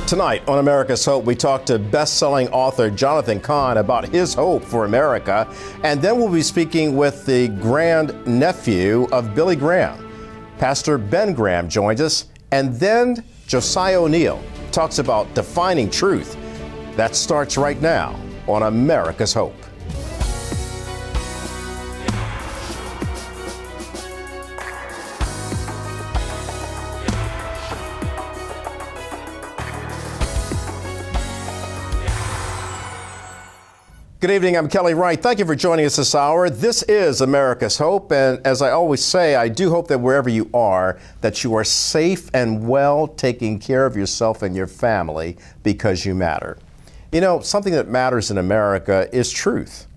Tonight on America's Hope, we talk to best-selling author Jonathan Cahn about his hope for America, and then we'll be speaking with the grand-nephew of Billy Graham. Pastor Ben Graham joins us, and then Josiah O'Neill talks about defining truth. That starts right now on America's Hope. Good evening, I'm Kelly Wright. Thank you for joining us this hour. This is America's Hope, and as I always say, I do hope that wherever you are, that you are safe and well taking care of yourself and your family because you matter. You know, something that matters in America is truth.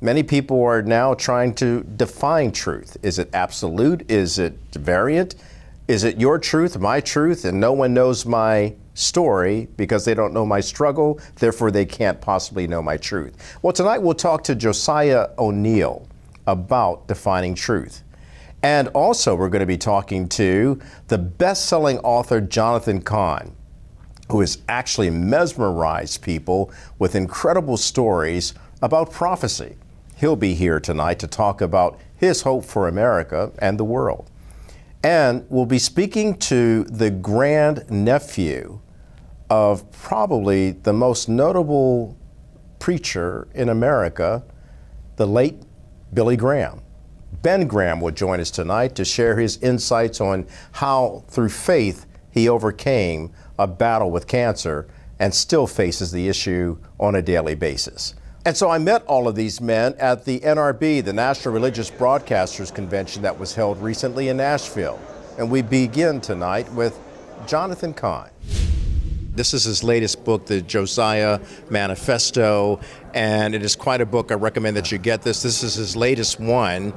Many people are now trying to define truth. Is it absolute? Is it variant? Is it your truth, my truth, and no one knows my story because they don't know my struggle, therefore they can't possibly know my truth? Well, tonight we'll talk to Josiah O'Neill about defining truth. And also we're going to be talking to the best-selling author Jonathan Cahn, who has actually mesmerized people with incredible stories about prophecy. He'll be here tonight to talk about his hope for America and the world. And we'll be speaking to the grand-nephew of probably the most notable preacher in America, the late Billy Graham. Ben Graham will join us tonight to share his insights on how, through faith, he overcame a battle with cancer and still faces the issue on a daily basis. And so I met all of these men at the NRB, the National Religious Broadcasters Convention that was held recently in Nashville. And we begin tonight with Jonathan Cahn. This is his latest book, the Josiah Manifesto, and it is quite a book. I recommend that you get this. This is his latest one.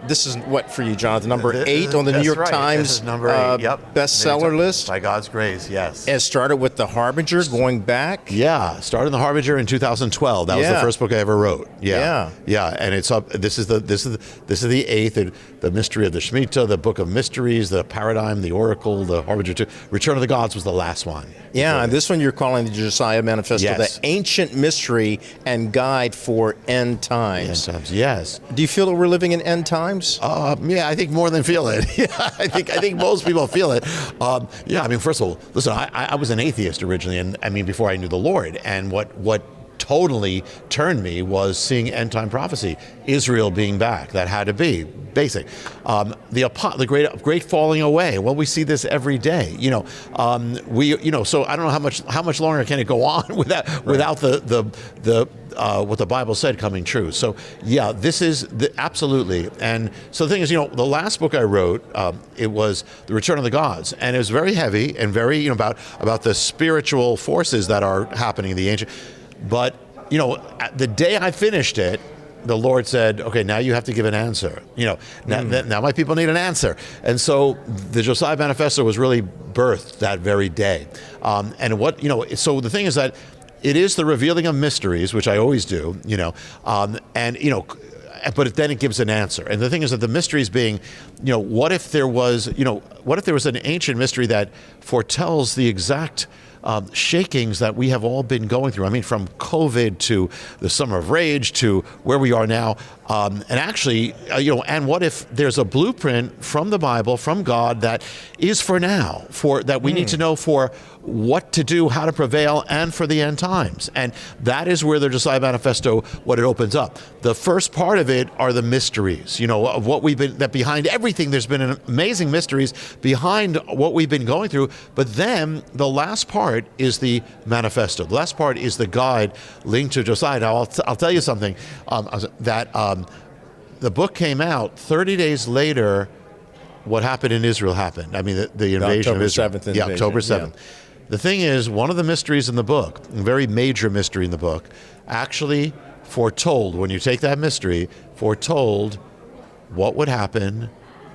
This is what for you, Jonathan? Number 8 on the New York Times bestseller list? By God's grace, yes. It started with The Harbinger, going back? Yeah, started in The Harbinger in 2012. That was the first book I ever wrote. Yeah, and it's up. This is the 8th, the mystery of the Shemitah, the Book of Mysteries, the Paradigm, the Oracle, the Harbinger 2. Return of the Gods was the last one. Yeah, and this one you're calling the Josiah Manifesto, the ancient mystery and guide for end times. End times, yes. Do you feel that we're living in end times? Yeah, I think more than feel it. Yeah, I think most people feel it. Yeah, I mean, first of all, listen, I was an atheist originally, and I mean before I knew the Lord, and what totally turned me was seeing end time prophecy, Israel being back. That had to be basic. The great falling away. Well, we see this every day. So I don't know how much longer can it go on without the what the Bible said coming true. So yeah, this is absolutely. And so the thing is, the last book I wrote, it was The Return of the Gods, and it was very heavy and very about the spiritual forces that are happening in the ancient. But, the day I finished it, the Lord said, okay, now you have to give an answer. Now my people need an answer. And so the Josiah Manifesto was really birthed that very day. So the thing is that it is the revealing of mysteries, which I always do, but then it gives an answer. And the thing is that the mysteries being, what if there was an ancient mystery that foretells the exact shakings that we have all been going through. I mean, from COVID to the Summer of Rage to where we are now. And actually, and what if there's a blueprint from the Bible, from God, that is for now, that we need to know for what to do, how to prevail, and for the end times. And that is where the Josiah Manifesto, what it opens up. The first part of it are the mysteries, of what that behind everything, there's been amazing mysteries behind what we've been going through. But then the last part is the manifesto. The last part is the guide linked to Josiah. Now, I'll tell you something, the book came out 30 days later. What happened in Israel happened. I mean, the invasion of Israel. October 7th. Yeah. The thing is, one of the mysteries in the book, a very major mystery in the book, actually foretold, when you take that mystery, foretold what would happen,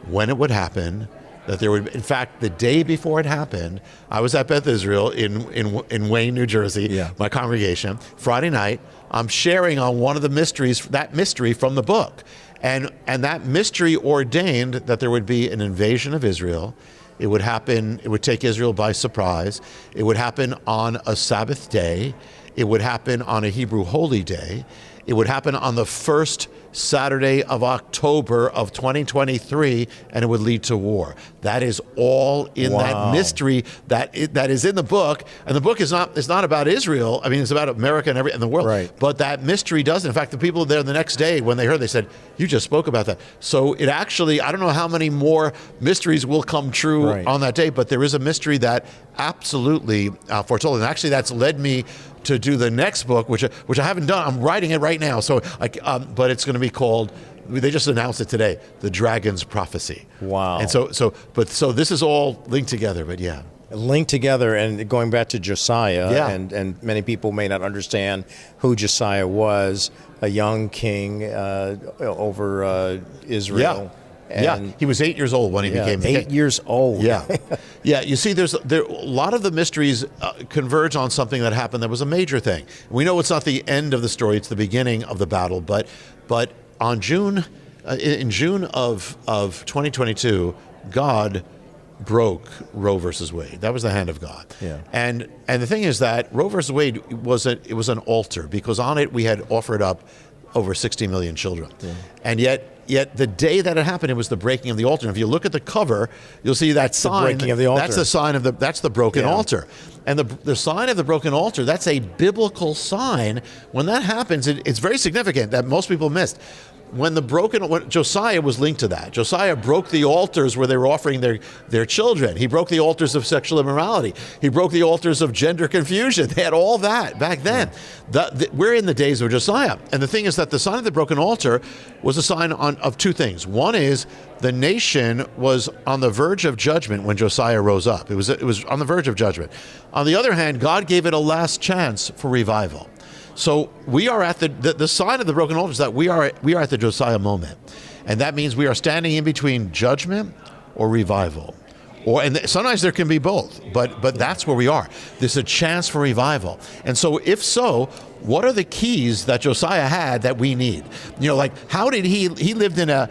when it would happen, that there would, in fact, the day before it happened, I was at Beth Israel in Wayne, New Jersey, my congregation. Friday night, I'm sharing on one of the mysteries, that mystery from the book. And that mystery ordained that there would be an invasion of Israel, It would happen, it would take Israel by surprise. It would happen on a Sabbath day. It would happen on a Hebrew holy day. It would happen on the first Saturday of October of 2023, and it would lead to war. That is all in that mystery that is in the book. And the book is not about Israel. I mean, it's about America and the world. Right. But that mystery doesn't. In fact, the people there the next day, when they heard, they said, "You just spoke about that." So it actually, I don't know how many more mysteries will come true on that day, but there is a mystery that absolutely foretold. And actually, that's led me to do the next book, which I haven't done. I'm writing it right now. So, but it's going to be called. They just announced it today. The Dragon's Prophecy. Wow. And so this is all linked together. But yeah. Linked together, and going back to Josiah, and many people may not understand who Josiah was, a young king over Israel. And he was 8 years old when he became king. 8 years old. Yeah. You see, a lot of the mysteries converge on something that happened that was a major thing. We know it's not the end of the story; it's the beginning of the battle. But on June of 2022, God broke Roe versus Wade. That was the hand of God. Yeah. And the thing is that Roe versus Wade was an altar, because on it we had offered up over 60 million children. Yeah. And yet the day that it happened, it was the breaking of the altar. And if you look at the cover, you'll see that sign. The breaking of the altar. That's the sign that's the broken altar. And the sign of the broken altar, that's a biblical sign. When that happens, it's very significant that most people missed. When Josiah was linked to that. Josiah broke the altars where they were offering their children. He broke the altars of sexual immorality. He broke the altars of gender confusion. They had all that back then. We're in the days of Josiah. And the thing is that the sign of the broken altar was a sign of two things. One is the nation was on the verge of judgment when Josiah rose up. It was on the verge of judgment. On the other hand, God gave it a last chance for revival. So we are at the sign of the broken altar is that we are at the Josiah moment, and that means we are standing in between judgment or revival, and sometimes there can be both. But that's where we are. There's a chance for revival, and so if so, what are the keys that Josiah had that we need? Like how did he lived in an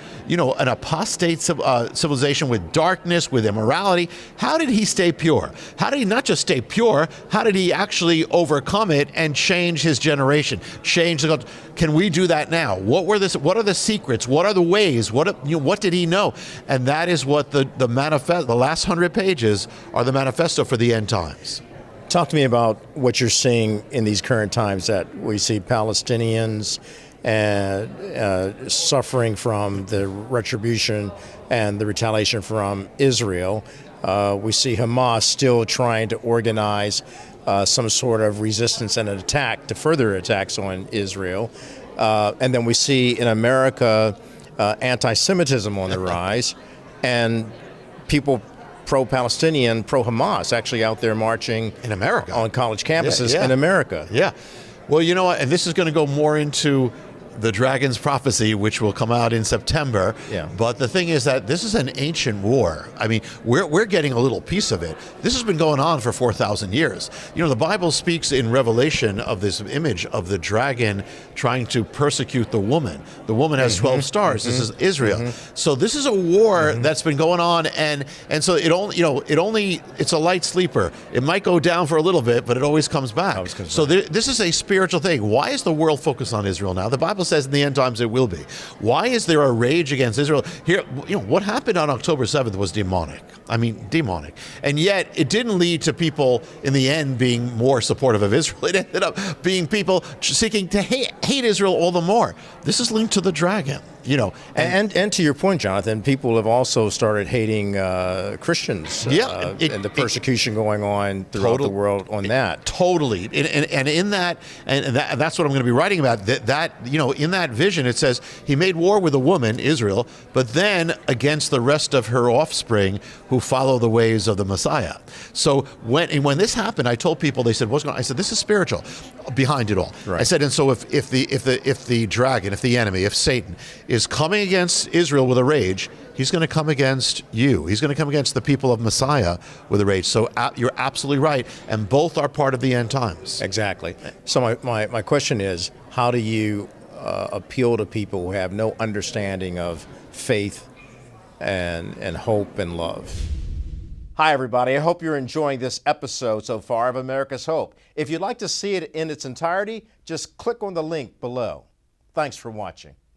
apostate civilization with darkness, with immorality. How did he stay pure? How did he not just stay pure? How did he actually overcome it and change his generation? Can we do that now? What are the secrets? What are the ways? What did he know? And that is what the manifest. The last 100 pages are the manifesto for the end times. Talk to me about what you're seeing in these current times, that we see Palestinians suffering from the retribution and the retaliation from Israel. We see Hamas still trying to organize some sort of resistance and an attack to further attacks on Israel. And then we see in America anti-Semitism on the rise, and people pro-Palestinian, pro-Hamas, actually out there marching in America on college campuses in America. Yeah. Well, you know what? And this is going to go more into the Dragon's Prophecy, which will come out in September. Yeah. But the thing is that this is an ancient war. I mean, we're getting a little piece of it. This has been going on for 4,000 years. The Bible speaks in Revelation of this image of the dragon trying to persecute the woman. The woman has 12 stars. This is Israel. So this is a war that's been going on, and so it's a light sleeper. It might go down for a little bit, but it always comes back. This is a spiritual thing. Why is the world focused on Israel now? The Bible says in the end times it will be. Why is there a rage against Israel? Here, what happened on October 7th was demonic. I mean, demonic. And yet it didn't lead to people in the end being more supportive of Israel. It ended up being people seeking to hate Israel all the more. This is linked to the dragon. And to your point, Jonathan, people have also started hating Christians. And the persecution going on throughout the world on that. Totally. And in that, and that's what I'm going to be writing about. In that vision, it says he made war with a woman, Israel, but then against the rest of her offspring who follow the ways of the Messiah. So when this happened, I told people, they said, "What's going on?" I said, "This is spiritual behind it all." Right. I said, and so if the dragon, if the enemy, if Satan is coming against Israel with a rage, he's going to come against you. He's going to come against the people of Messiah with a rage. So you're absolutely right, and both are part of the end times. Exactly. So my question is, how do you appeal to people who have no understanding of faith and hope and love? Hi, everybody. I hope you're enjoying this episode so far of America's Hope. If you'd like to see it in its entirety, just click on the link below. Thanks for watching.